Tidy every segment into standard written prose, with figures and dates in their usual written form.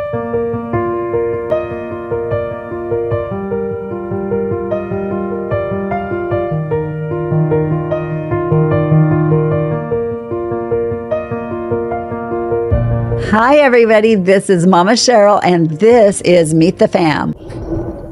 Hi, everybody. This is Mama Cheryl, and this is Meet the Fam.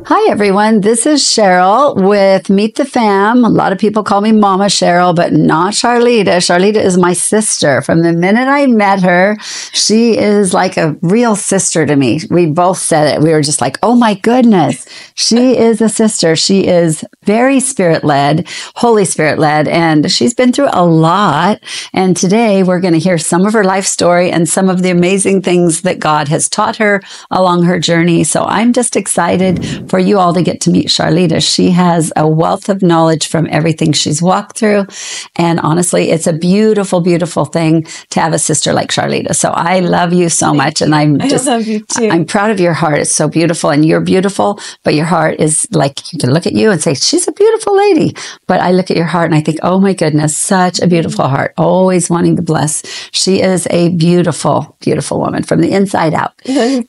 Hi, everyone. This is Cheryl with Meet the Fam. A lot of people call me Mama Cheryl, but not Sharleta. Sharleta is my sister. From the minute I met her, she is like a real sister to me. We both said it. We were just like, oh my goodness, she is a sister. She is very Spirit-led, Holy Spirit-led, and she's been through a lot. And today we're going to hear some of her life story and some of the amazing things that God has taught her along her journey. So I'm just excited for you all to get to meet Sharleta. She has a wealth of knowledge from everything she's walked through. And honestly, it's a beautiful, beautiful thing to have a sister like Sharleta. So I love you so much. And I love you too. I'm proud of your heart. It's so beautiful, and you're beautiful, but your heart is like, you can look at you and say, she's a beautiful lady. But I look at your heart and I think, oh my goodness, such a beautiful heart, always wanting to bless. She is a beautiful, beautiful woman from the inside out.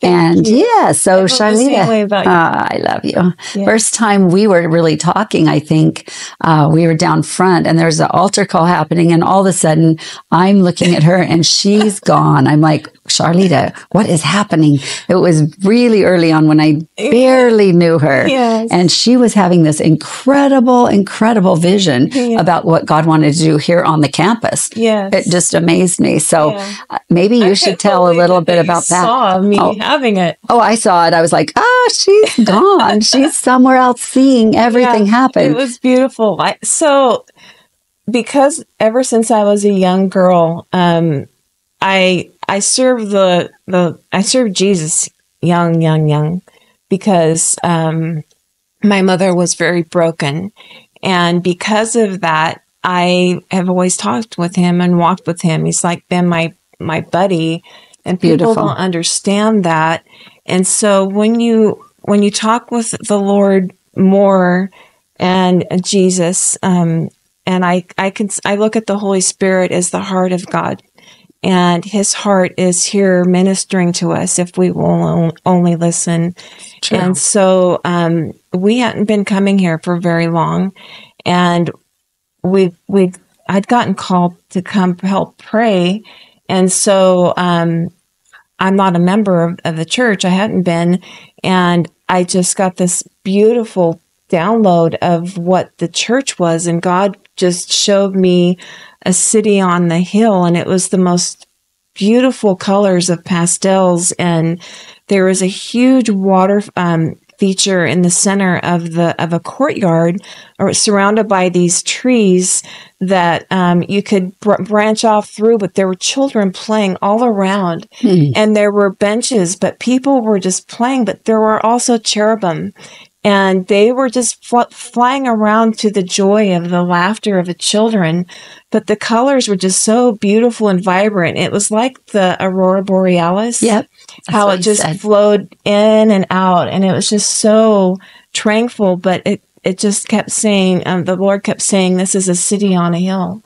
And yeah, so Sharleta, I love you. Yeah. First time we were really talking, I think we were down front and there's an altar call happening, and all of a sudden I'm looking at her and she's gone. I'm like, Sharleta, what is happening? It was really early on when I barely knew her. Yes. And she was having this incredible, incredible vision about what God wanted to do here on the campus. Yes. It just amazed me. So maybe you should tell a little bit about that. Saw me having it. Oh, I saw it. I was like, she's gone. She's somewhere else seeing everything happen. It was beautiful. So because ever since I was a young girl, I served I served Jesus young because my mother was very broken, and because of that, I have always talked with him and walked with him. He's like been my buddy, and people don't understand that. And so when you talk with the Lord more and Jesus, and I look at the Holy Spirit as the heart of God. And his heart is here ministering to us if we will only listen. True. And so we hadn't been coming here for very long. And I'd gotten called to come help pray. And so I'm not a member of the church. I hadn't been. And I just got this beautiful download of what the church was. And God just showed me a city on the hill, and it was the most beautiful colors of pastels. And there was a huge water feature in the center of a courtyard, or surrounded by these trees that you could branch off through. But there were children playing all around, and there were benches, but people were just playing. But there were also cherubim. And they were just flying around to the joy of the laughter of the children. But the colors were just so beautiful and vibrant. It was like the Aurora Borealis. Yep. How it just flowed in and out. And it was just so tranquil. But it just kept saying, the Lord kept saying, this is a city on a hill.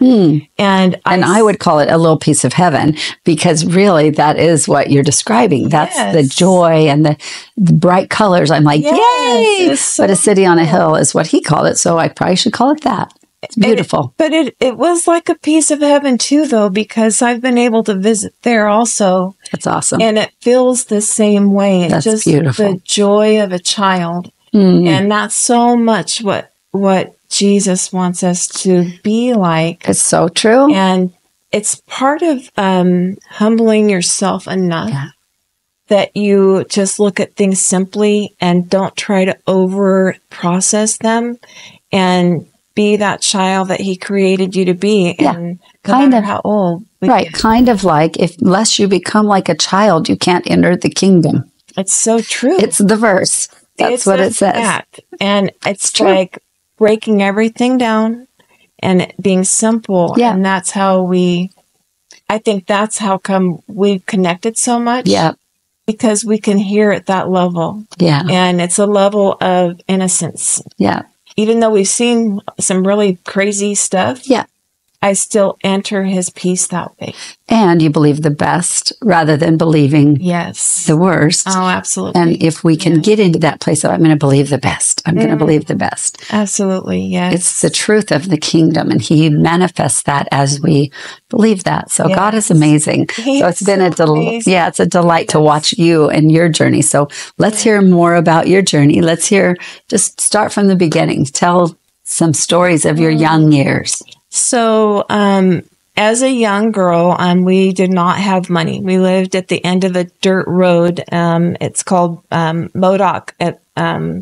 And I would call it a little piece of heaven, because really that is what you're describing. That's the joy and the bright colors. I'm like, yay! So but a city on a hill is what he called it. So I probably should call it that. It's beautiful. But it was like a piece of heaven too, though, because I've been able to visit there also. That's awesome. And it feels the same way. It's just beautiful. The joy of a child. And that's so much what Jesus wants us to be like. It's so true. And it's part of humbling yourself enough that you just look at things simply and don't try to over process them, and be that child that he created you to be. And kind of how old. Right. Kind of like, unless you become like a child, you can't enter the kingdom. It's so true. It's the verse. That's what it says. Fact. And it's like breaking everything down and being simple. Yeah. And that's how I think that's how come we've connected so much. Yeah. Because we can hear at that level. Yeah. And it's a level of innocence. Yeah. Even though we've seen some really crazy stuff. Yeah. I still enter his peace that way. And you believe the best rather than believing the worst. Oh, absolutely. And if we can get into that place of, I'm going to believe the best. I'm going to believe the best. Absolutely, yes. It's the truth of the kingdom, and he manifests that as we believe that. So God is amazing. So it's been it's a delight to watch you and your journey. So let's hear more about your journey. Let's hear, just start from the beginning. Tell some stories of your young years. So, as a young girl, we did not have money. We lived at the end of a dirt road. It's called Modoc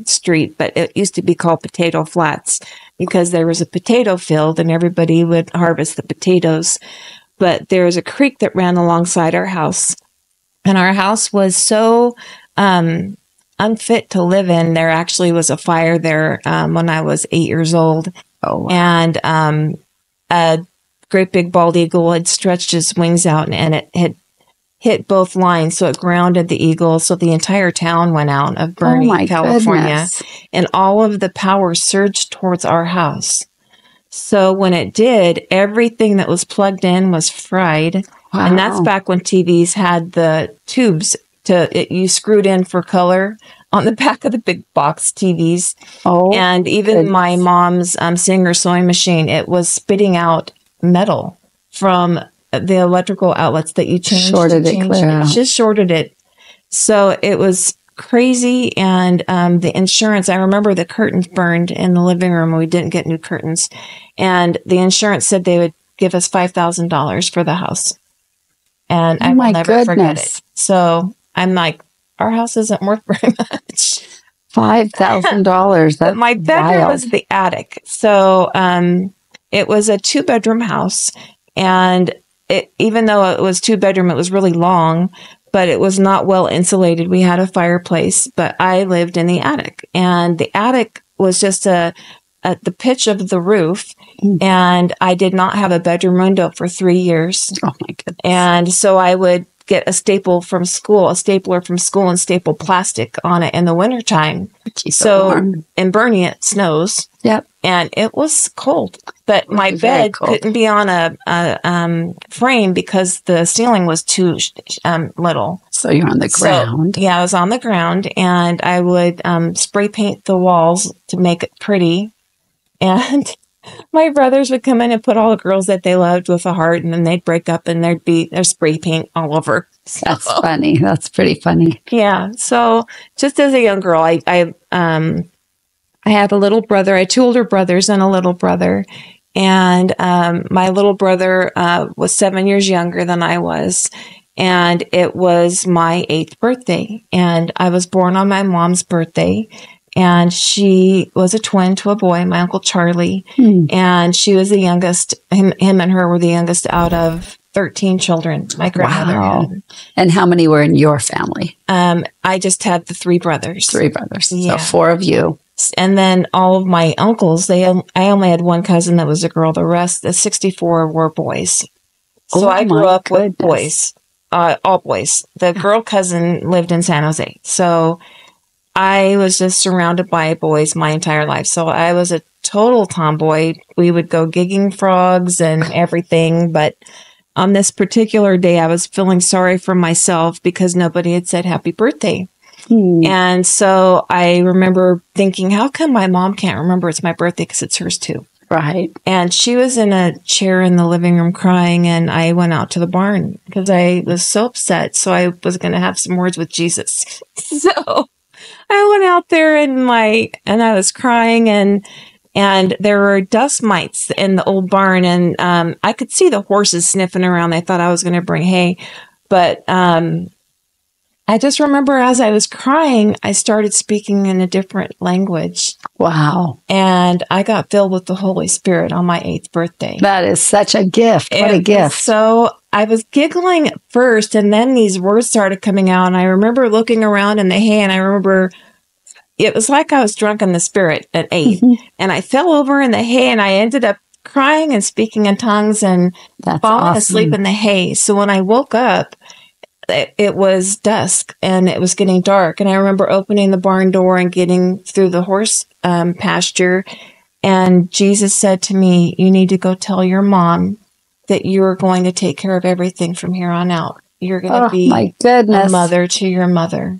Street, but it used to be called Potato Flats because there was a potato field and everybody would harvest the potatoes. But there was a creek that ran alongside our house, and our house was so unfit to live in. There actually was a fire there when I was 8 years old. Oh, wow. And a great big bald eagle had stretched his wings out, and it had hit both lines. So it grounded the eagle. So the entire town went out of Bernie, California. Goodness. And all of the power surged towards our house. So when it did, everything that was plugged in was fried. Wow. And that's back when TVs had the tubes you screwed in for color on the back of the big box TVs. Oh, and even my mom's Singer sewing machine, it was spitting out metal from the electrical outlets that you changed. Just shorted it. So it was crazy. And the insurance, I remember the curtains burned in the living room. We didn't get new curtains. And the insurance said they would give us $5,000 for the house. And I will never forget it. So I'm like, our house isn't worth very much. $5,000. But my bedroom was the attic. So it was a 2-bedroom house. And even though it was 2-bedroom, it was really long, but it was not well insulated. We had a fireplace, but I lived in the attic. And the attic was just at the pitch of the roof. And I did not have a bedroom window for 3 years. Oh, my goodness. And so I would get a stapler from school, and staple plastic on it in the wintertime. So in Bernie, it snows. Yep. And it was cold. But my bed couldn't be on a frame because the ceiling was too little. So you're on the ground. So, I was on the ground, and I would spray paint the walls to make it pretty. And my brothers would come in and put all the girls that they loved with a heart, and then they'd break up, and there's spray paint all over. So, that's funny. That's pretty funny. Yeah. So just as a young girl, I had a little brother. I had 2 older brothers and a little brother. And my little brother was 7 years younger than I was. And it was my 8th birthday. And I was born on my mom's birthday. And she was a twin to a boy, my Uncle Charlie. And she was the youngest. Him and her were the youngest out of 13 children my grandmother had. And how many were in your family? I just had the 3 brothers. 3 brothers. Yeah. So 4 of you. And then all of my uncles, I only had 1 cousin that was a girl. The rest, the 64 were boys. So I grew up with boys, all boys. The girl cousin lived in San Jose. So I was just surrounded by boys my entire life. So I was a total tomboy. We would go gigging frogs and everything. But on this particular day, I was feeling sorry for myself because nobody had said happy birthday. And so I remember thinking, how come my mom can't remember it's my birthday because it's hers too? Right. And she was in a chair in the living room crying, and I went out to the barn because I was so upset. So I was going to have some words with Jesus. So I went out there and I was crying, and there were dust mites in the old barn, and I could see the horses sniffing around. They thought I was going to bring hay, but I just remember as I was crying, I started speaking in a different language. Wow. And I got filled with the Holy Spirit on my 8th birthday. That is such a gift. What a gift. So I was giggling at first, and then these words started coming out. And I remember looking around in the hay, and I remember it was like I was drunk in the Spirit at 8. And I fell over in the hay, and I ended up crying and speaking in tongues and falling asleep in the hay. So when I woke up, it was dusk and it was getting dark. And I remember opening the barn door and getting through the horse pasture And Jesus said to me, you need to go tell your mom that you're going to take care of everything from here on out. You're going to be my goodness. a mother to your mother.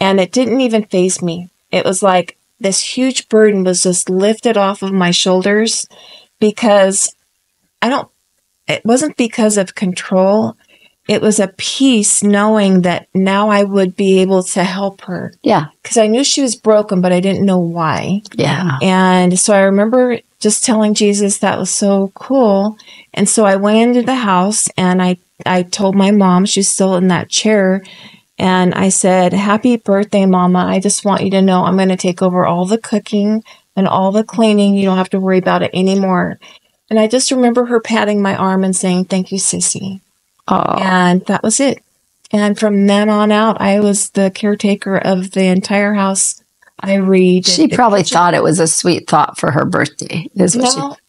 And it didn't even faze me. It was like this huge burden was just lifted off of my shoulders because it wasn't because of control. It was a peace knowing that now I would be able to help her. Yeah. Because I knew she was broken, but I didn't know why. Yeah. And so I remember just telling Jesus that was so cool. And so I went into the house and I told my mom, she's still in that chair. And I said, happy birthday, Mama. I just want you to know I'm going to take over all the cooking and all the cleaning. You don't have to worry about it anymore. And I just remember her patting my arm and saying, thank you, Sissy. Oh. And that was it. And from then on out, I was the caretaker of the entire house. I read. She probably thought it was a sweet thought for her birthday.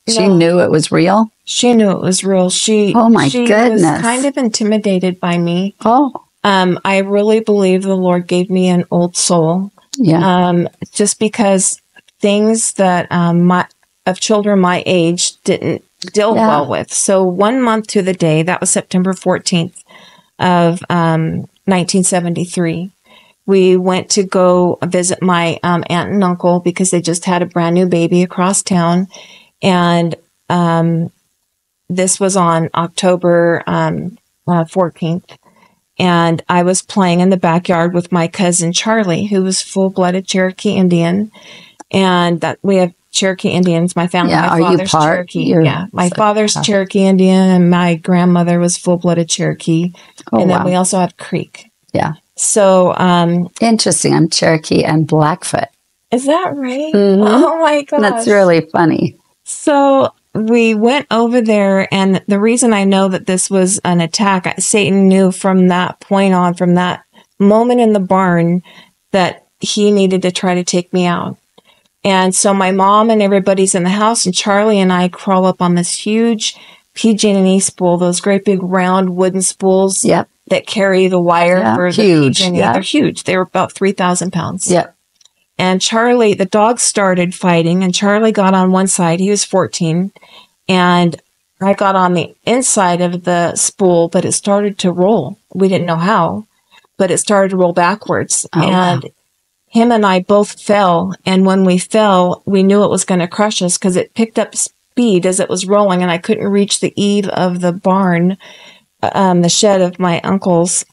She No. knew it was real. She knew it was real. Oh my goodness. Was kind of intimidated by me. Oh. I really believe the Lord gave me an old soul. Yeah. Just because things that of children my age didn't deal well with. So 1 month to the day, that was September 14th of 1973. We went to go visit my aunt and uncle because they just had a brand new baby across town. And this was on October 14th. And I was playing in the backyard with my cousin Charlie, who was full-blooded Cherokee Indian. And that we have Cherokee Indians, my family. Yeah, my father's Cherokee. My father's Cherokee Indian, and my grandmother was full-blooded Cherokee. Oh, and then we also have Creek. Yeah. So interesting. I'm Cherokee and Blackfoot. Is that right? Mm-hmm. Oh my gosh. That's really funny. So we went over there, and the reason I know that this was an attack, Satan knew from that point on, from that moment in the barn, that he needed to try to take me out. And so my mom and everybody's in the house, and Charlie and I crawl up on this huge PG&E spool, those great big round wooden spools that carry the wire for the PG&E. They're huge. They were about 3,000 pounds. Yep. And Charlie, the dog started fighting, and Charlie got on one side. He was 14. And I got on the inside of the spool, but it started to roll. We didn't know how, but it started to roll backwards. Oh, and him and I both fell. And when we fell, we knew it was going to crush us because it picked up speed as it was rolling. And I couldn't reach the eave of the barn, the shed of my uncle's.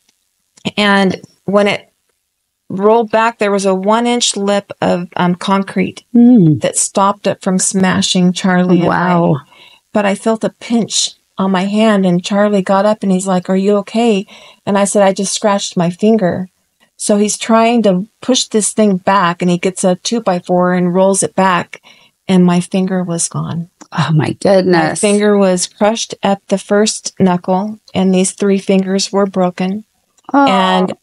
And when it rolled back, there was a 1-inch lip of concrete that stopped it from smashing Charlie. Wow. But I felt a pinch on my hand, and Charlie got up and he's like, are you okay? And I said, I just scratched my finger. So he's trying to push this thing back, and he gets a 2x4 and rolls it back, and my finger was gone. Oh my goodness. My finger was crushed at the first knuckle, and these 3 fingers were broken. Oh. And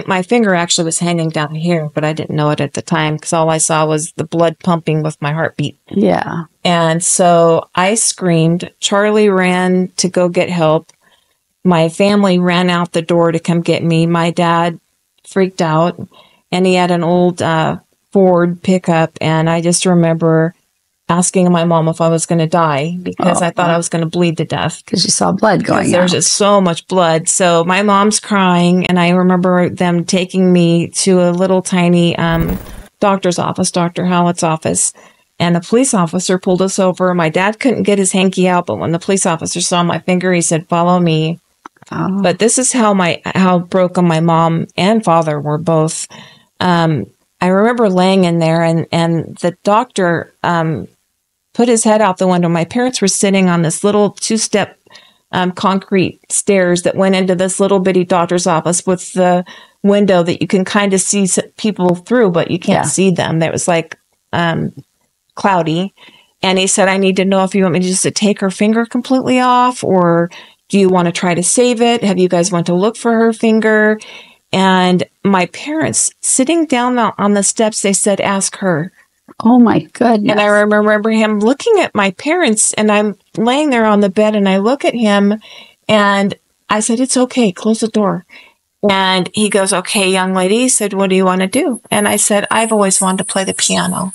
my finger actually was hanging down here, but I didn't know it at the time because all I saw was the blood pumping with my heartbeat. Yeah. And so I screamed. Charlie ran to go get help. My family ran out the door to come get me. My dad freaked out, and he had an old Ford pickup. And I just remember asking my mom if I was going to die because I thought I was going to bleed to death. Because you saw blood going out. There's just so much blood. So my mom's crying, and I remember them taking me to a little tiny doctor's office, Dr. Hallett's office, and a police officer pulled us over. My dad couldn't get his hanky out, but when the police officer saw my finger, he said, follow me. Oh. But this is how broken my mom and father were both. I remember laying in there, and the doctor put his head out the window. My parents were sitting on this little 2-step concrete stairs that went into this little bitty doctor's office with the window that you can kind of see people through, but you can't see them. That was like cloudy. And he said, I need to know if you want me just to take her finger completely off, or do you want to try to save it? Have you guys went to look for her finger? And my parents sitting down on the steps, they said, ask her. Oh my goodness. And I remember him looking at my parents, and I'm laying there on the bed, and I look at him, and I said, it's okay, close the door. And he goes, okay, young lady. He said, what do you want to do? And I said, I've always wanted to play the piano.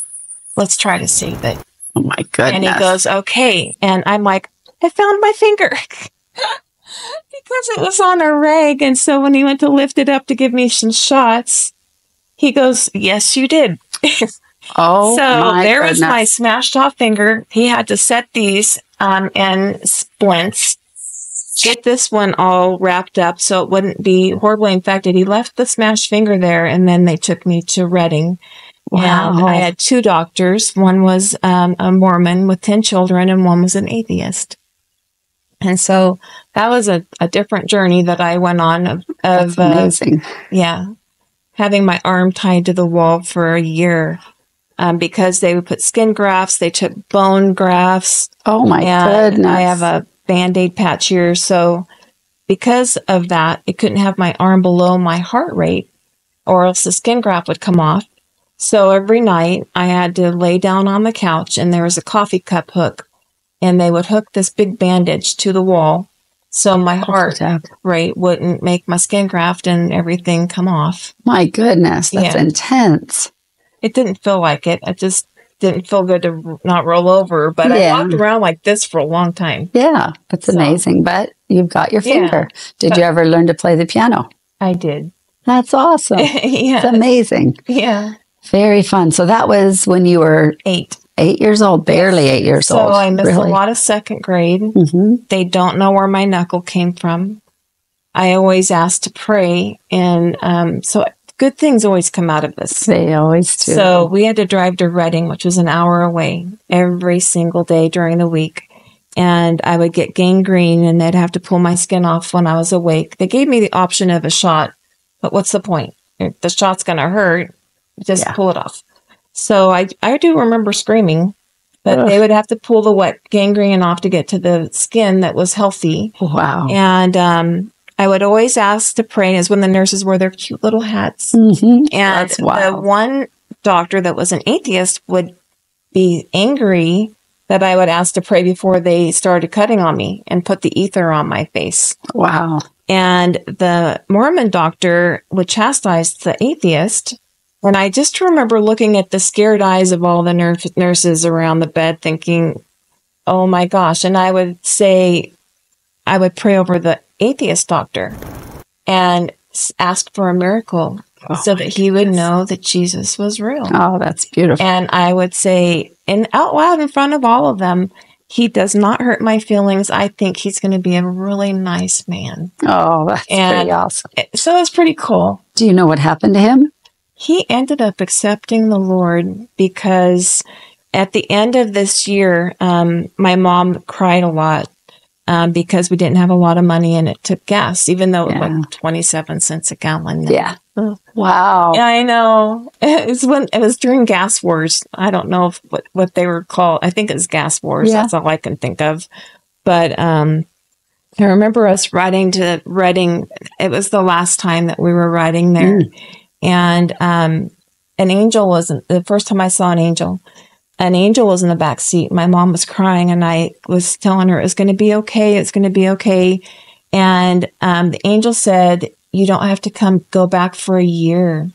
let's try to save it. Oh my goodness. And he goes, okay. And I'm like, I found my finger. Because it was on a rag. And so when he went to lift it up to give me some shots, he goes, yes, you did. Oh, so there goodness. was my smashed off finger. He had to set these in splints, get this one all wrapped up so it wouldn't be horribly infected. He left the smashed finger there, and then they took me to Reading. Wow. And I had 2 doctors. One was a Mormon with 10 children, and one was an atheist. And so that was a different journey that I went on That's amazing. Having my arm tied to the wall for a year because they would put skin grafts. They took bone grafts. Oh, my goodness. I have a Band-Aid patch here. So because of that, it couldn't have my arm below my heart rate or else the skin graft would come off. So every night I had to lay down on the couch and there was a coffee cup hook and they would hook this big bandage to the wall so my heart rate wouldn't make my skin graft and everything come off. My goodness, that's intense. It didn't feel like it. I just didn't feel good to not roll over, but I walked around like this for a long time. Yeah, that's amazing. But you've got your finger. Did you ever learn to play the piano? I did. That's awesome. It's amazing. Yeah. Very fun. So that was when you were 8 years old, barely 8 years old. So I missed a lot of second grade. They don't know where my knuckle came from. I always asked to pray. And so good things always come out of this. They always do. So we had to drive to Reading, which was an hour away, every single day during the week. And I would get gangrene and they'd have to pull my skin off when I was awake. They gave me the option of a shot, but what's the point? If the shot's going to hurt, just pull it off. So I do remember screaming, but they would have to pull the wet gangrene off to get to the skin that was healthy. Wow. And I would always ask to pray as when the nurses wore their cute little hats. And the one doctor that was an atheist would be angry that I would ask to pray before they started cutting on me and put the ether on my face. Wow. And the Mormon doctor would chastise the atheist. And I just remember looking at the scared eyes of all the nurses around the bed thinking, oh my gosh. And I would say, I would pray over the atheist doctor and ask for a miracle so that he would know that Jesus was real. Oh, that's beautiful. And I would say, and out loud in front of all of them, he does not hurt my feelings. I think he's going to be a really nice man. Oh, that's pretty awesome. So it's pretty cool. Do you know what happened to him? He ended up accepting the Lord because at the end of this year, my mom cried a lot because we didn't have a lot of money and it took gas, even though it was like 27 cents a gallon. Yeah. Wow. Yeah, I know. It was during gas wars. I don't know what they were called. I think it was gas wars. Yeah. That's all I can think of. But I remember us riding to Reading. It was the last time that we were riding there. And an angel wasn't the first time I saw an angel. An angel was in the back seat. My mom was crying, and I was telling her it's going to be okay. It's going to be okay. And the angel said, "You don't have to go back for a year."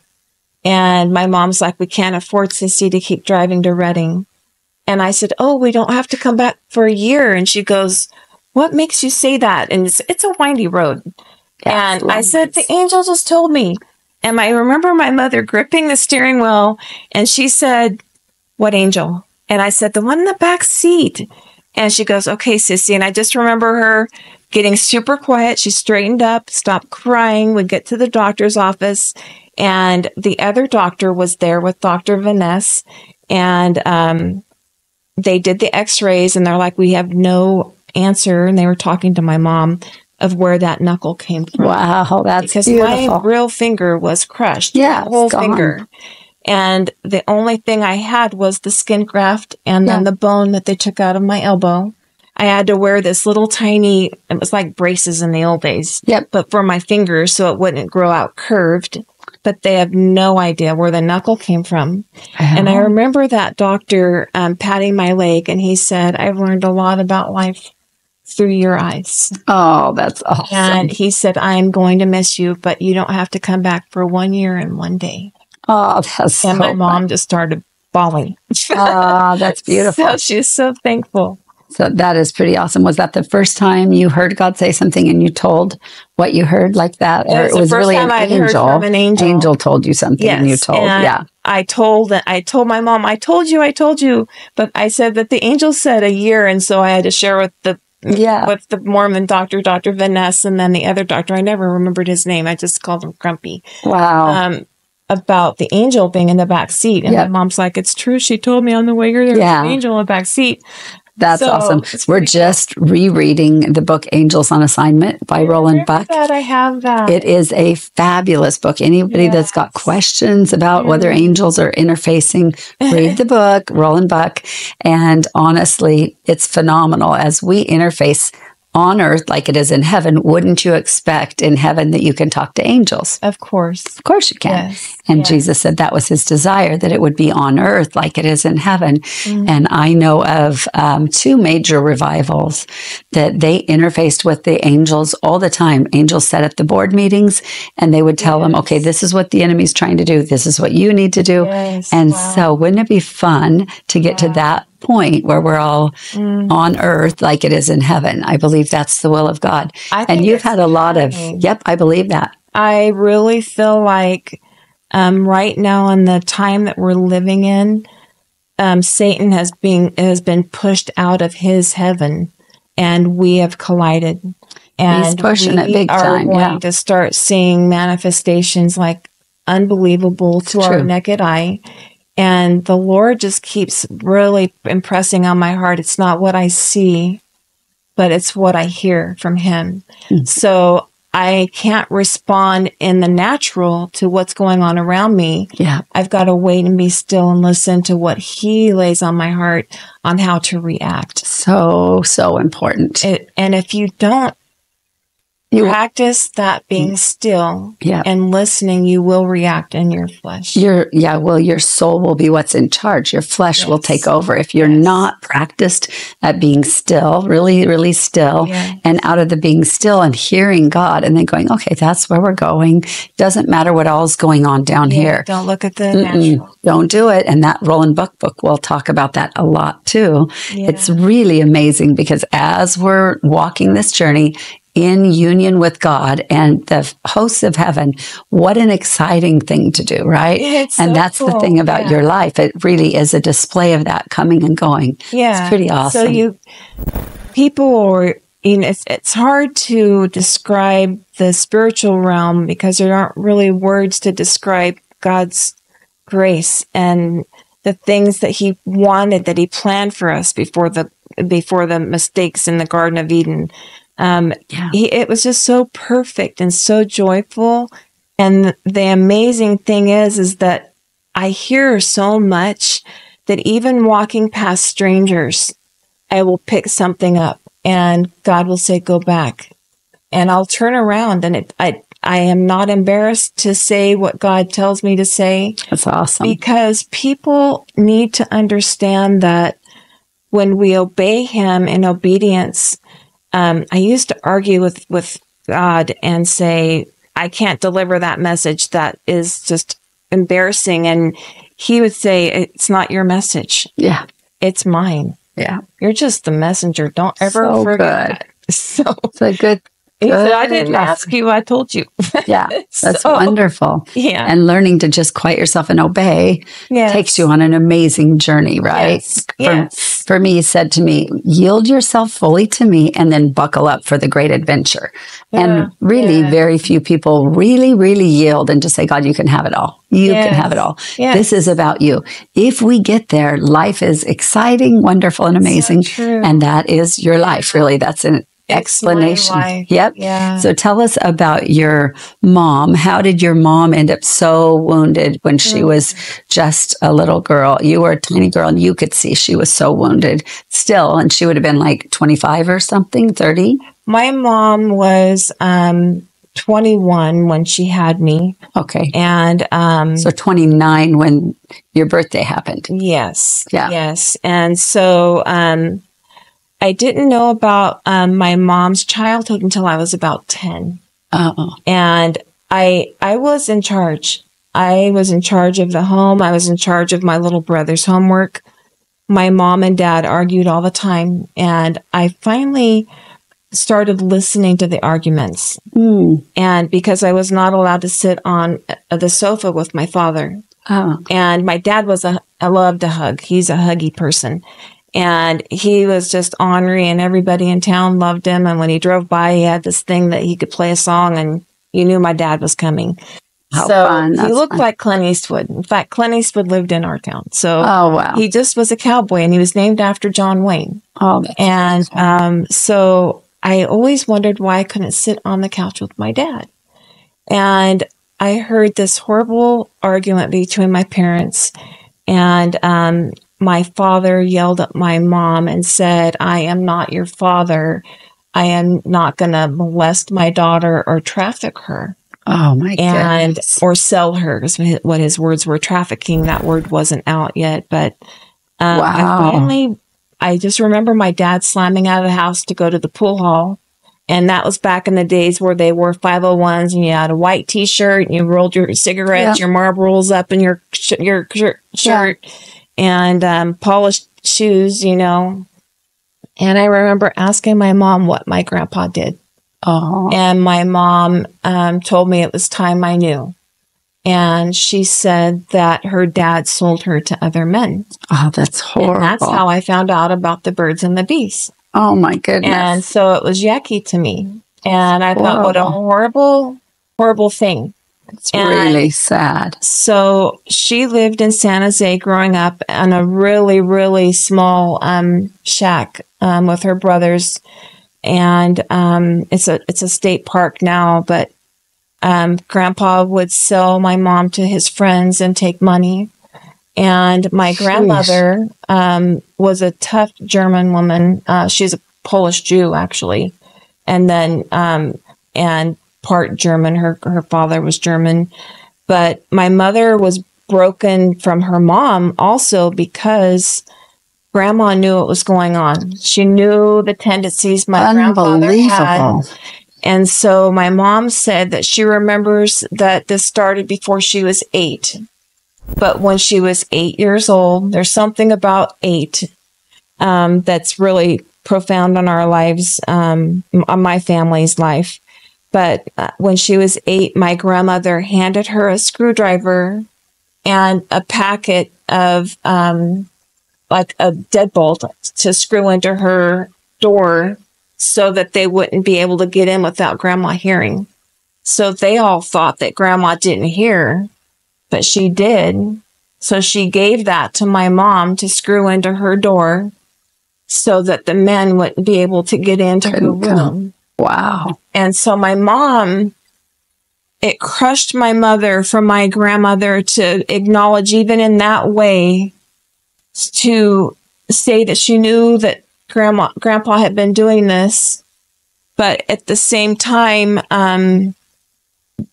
And my mom's like, "We can't afford Sissy to keep driving to Reading." And I said, "Oh, we don't have to come back for a year." And she goes, "What makes you say that?" And it's a windy road. Yeah, and I said, "The angel just told me." And I remember my mother gripping the steering wheel, and she said, "What angel?" And I said, "The one in the back seat." And she goes, "Okay, Sissy." And I just remember her getting super quiet. She straightened up, stopped crying. We get to the doctor's office, and the other doctor was there with Dr. Vanessa. And they did the x-rays, and they're like, "We have no answer." And they were talking to my mom of where that knuckle came from. Wow, that's because beautiful. My real finger was crushed. Yeah, the whole finger. And the only thing I had was the skin graft and then the bone that they took out of my elbow. I had to wear this little tiny, it was like braces in the old days, but for my fingers so it wouldn't grow out curved. But they have no idea where the knuckle came from. And I remember that doctor patting my leg, and he said, "I've learned a lot about life through your eyes." Oh, that's awesome. And he said, "I'm going to miss you, but you don't have to come back for 1 year and 1 day." Oh, that's and my mom just started bawling. Oh, that's beautiful. So she's so thankful. So that is pretty awesome. Was that the first time you heard God say something and you told what you heard like that? Or It was the first really time an I'd angel? heard from an angel. Angel told you something and you told. And Yeah. I told my mom, I told you. But I said that the angel said a year. And so I had to share with the Mormon doctor, Dr. Vanessa, and then the other doctor. I never remembered his name. I just called him Grumpy. Wow. About the angel being in the back seat. And my mom's like, it's true. She told me on the way here, there's an angel in the back seat. That's awesome. We're just rereading the book Angels on Assignment by Roland Buck. I have that. It is a fabulous book. Anybody that's got questions about whether angels are interfacing, read the book, Roland Buck. And honestly, it's phenomenal. As we interface on earth like it is in heaven, wouldn't you expect in heaven that you can talk to angels? Of course. Of course you can. Yes. And Jesus said that was his desire, that it would be on earth like it is in heaven. Mm-hmm. And I know of two major revivals that they interfaced with the angels all the time. Angels sat at the board meetings and they would tell them, okay, this is what the enemy's trying to do. This is what you need to do. Yes. And so wouldn't it be fun to get to that point where we're all on earth like it is in heaven? I believe that's the will of God. And you've had a lot of, I believe that. I really feel like right now in the time that we're living in, Satan has been pushed out of his heaven and we have collided. And he's pushing it big time. We are going to start seeing manifestations like unbelievable to our naked eye. And the Lord just keeps really impressing on my heart. It's not what I see, but it's what I hear from him. Mm. So I can't respond in the natural to what's going on around me. Yeah. I've got to wait and be still and listen to what he lays on my heart on how to react. So important. And if you don't practice that being still and listening, you will react in your flesh. Your soul will be what's in charge. Your flesh will take over. If you're not practiced at being still, really, really still, and out of the being still and hearing God and then going, okay, that's where we're going. Doesn't matter what all's going on down here. Don't look at the natural. Don't do it. And that Roland Buck book will talk about that a lot too. Yeah. It's really amazing because as we're walking this journey in union with God and the hosts of heaven, what an exciting thing to do, right? It's and so that's cool. the thing about your life. It really is a display of that coming and going. Yeah. It's pretty awesome. So it's hard to describe the spiritual realm because there aren't really words to describe God's grace and the things that he wanted, that he planned for us before the mistakes in the Garden of Eden. It was just so perfect and so joyful. And the amazing thing is that I hear so much that even walking past strangers, I will pick something up and God will say, go back. And I'll turn around and I am not embarrassed to say what God tells me to say. That's awesome. Because people need to understand that when we obey him in obedience, I used to argue with God and say, I can't deliver that message. That is just embarrassing. And he would say, it's not your message. Yeah. It's mine. Yeah. You're just the messenger. Don't ever forget. So it's a good. He said, I didn't ask you. I told you. Yeah, that's wonderful. Yeah. And learning to just quiet yourself and obey takes you on an amazing journey, right? Yes. For me, he said to me, yield yourself fully to me and then buckle up for the great adventure. And really, very few people really, really yield and just say, God, you can have it all. You can have it all. Yes. This is about you. If we get there, life is exciting, wonderful, and amazing. So true. And that is your life, really. That's an explanation. Yep. Yeah. So tell us about your mom. How did your mom end up so wounded when she was just a little girl? You were a tiny girl and you could see she was so wounded still. And she would have been like 25 or something, 30. My mom was 21 when she had me. Okay. And so 29 when your birthday happened. Yes. Yeah. Yes. And so I didn't know about my mom's childhood until I was about 10. Oh. And I was in charge. I was in charge of the home. I was in charge of my little brother's homework. My mom and dad argued all the time. And I finally started listening to the arguments. And because I was not allowed to sit on the sofa with my father. And my dad I loved to hug. He's a huggy person. And he was just ornery, and everybody in town loved him. And when he drove by, he had this thing that he could play a song, and you knew my dad was coming. How so fun. He looked like Clint Eastwood. In fact, Clint Eastwood lived in our town. So wow. He just was a cowboy, and he was named after John Wayne. So I always wondered why I couldn't sit on the couch with my dad. And I heard this horrible argument between my parents, and my father yelled at my mom and said, "I am not your father. I am not going to molest my daughter or traffic her." Oh, my goodness. Or sell her, is what his words were. Trafficking, that word wasn't out yet. But I just remember my dad slamming out of the house to go to the pool hall. And that was back in the days where they wore 501s, and you had a white T-shirt, and you rolled your cigarettes, your Marlboros up in your shirt, and polished shoes, And I remember asking my mom what my grandpa did. And my mom told me it was time I knew. And she said that her dad sold her to other men. Oh, that's horrible. And that's how I found out about the birds and the bees. Oh, my goodness. And so it was yucky to me. And I thought, what a horrible, horrible thing. It's really sad. So she lived in San Jose growing up in a really, really small shack with her brothers. And it's a state park now, but Grandpa would sell my mom to his friends and take money. And my grandmother was a tough German woman. She's a Polish Jew, actually, and then and part German. Her father was German, but my mother was broken from her mom also because Grandma knew what was going on. She knew the tendencies my grandfather had. And so my mom said that she remembers that this started before she was 8. But when she was 8 years old, there's something about 8 that's really profound on our lives, on my family's life. But when she was 8, my grandmother handed her a screwdriver and a packet of like a deadbolt to screw into her door so that they wouldn't be able to get in without Grandma hearing. So they all thought that Grandma didn't hear, but she did. So she gave that to my mom to screw into her door so that the men wouldn't be able to get into her room. Wow. And so my mom, it crushed my mother for my grandmother to acknowledge, even in that way, to say that she knew that Grandpa had been doing this, but at the same time,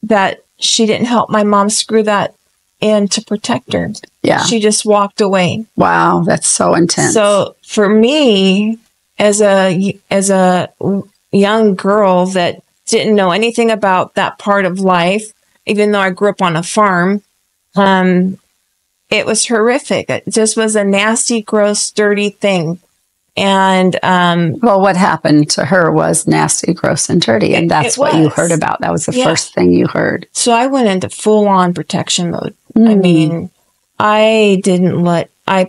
that she didn't help my mom screw that in to protect her. Yeah. She just walked away. Wow, that's so intense. So for me, as a young girl that didn't know anything about that part of life, even though I grew up on a farm, it was horrific. It just was a nasty, gross, dirty thing. And well, what happened to her was nasty, gross, and dirty, and that's what you heard about. That was the first thing you heard. So I went into full-on protection mode. I mean, I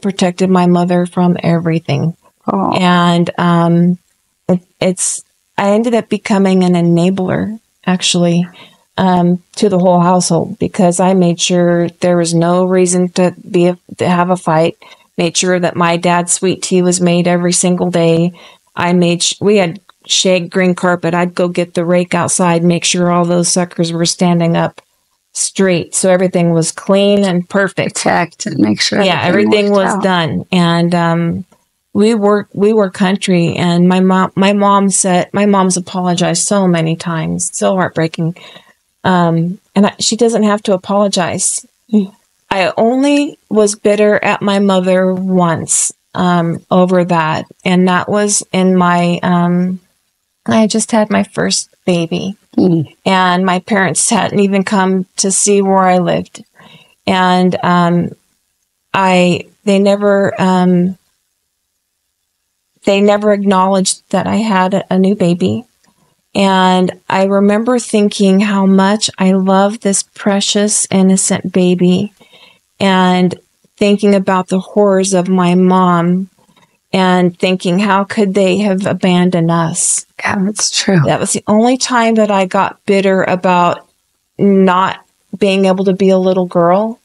protected my mother from everything, and I ended up becoming an enabler, actually, to the whole household, because I made sure there was no reason to have a fight. Made sure that my dad's sweet tea was made every single day. We had shag green carpet. I'd go get the rake outside, make sure all those suckers were standing up straight, so everything was clean and perfect. Protect and make sure. Everything was done. And we were country. And my mom's apologized so many times, so heartbreaking. And she doesn't have to apologize. I only was bitter at my mother once over that, and that was in my, I just had my first baby, and my parents hadn't even come to see where I lived. And they never acknowledged that I had a new baby. And I remember thinking how much I love this precious, innocent baby, and thinking about the horrors of my mom, and thinking, how could they have abandoned us? Yeah, that's true. That was the only time that I got bitter about not being able to be a little girl.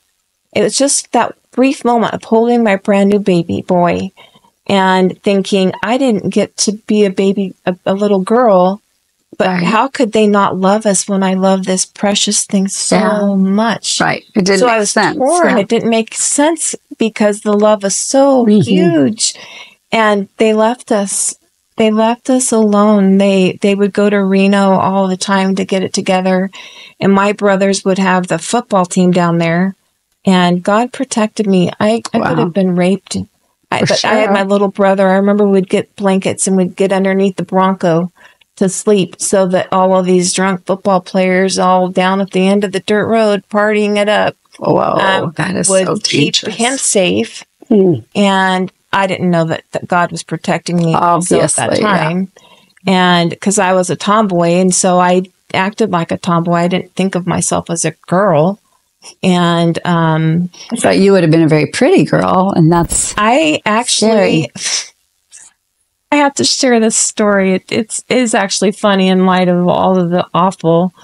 It was just that brief moment of holding my brand new baby boy and thinking, I didn't get to be a little girl, but Right. how could they not love us when I love this precious thing so much? Right. It didn't So make I was sense. torn. Yeah. It didn't make sense because the love was so huge. And they left us. They left us alone. They would go to Reno all the time to get it together. And my brothers would have the football team down there. And God protected me. I could have been raped. But I had my little brother. I remember we'd get blankets and we'd get underneath the Bronco to sleep so that all of these drunk football players all down at the end of the dirt road partying it up That is would so keep dangerous. him safe. And I didn't know that God was protecting me also at that time. And because I was a tomboy, and so I acted like a tomboy. I didn't think of myself as a girl. And I thought you would have been a very pretty girl, and that's I actually... I have to share this story. It is actually funny in light of all of the awful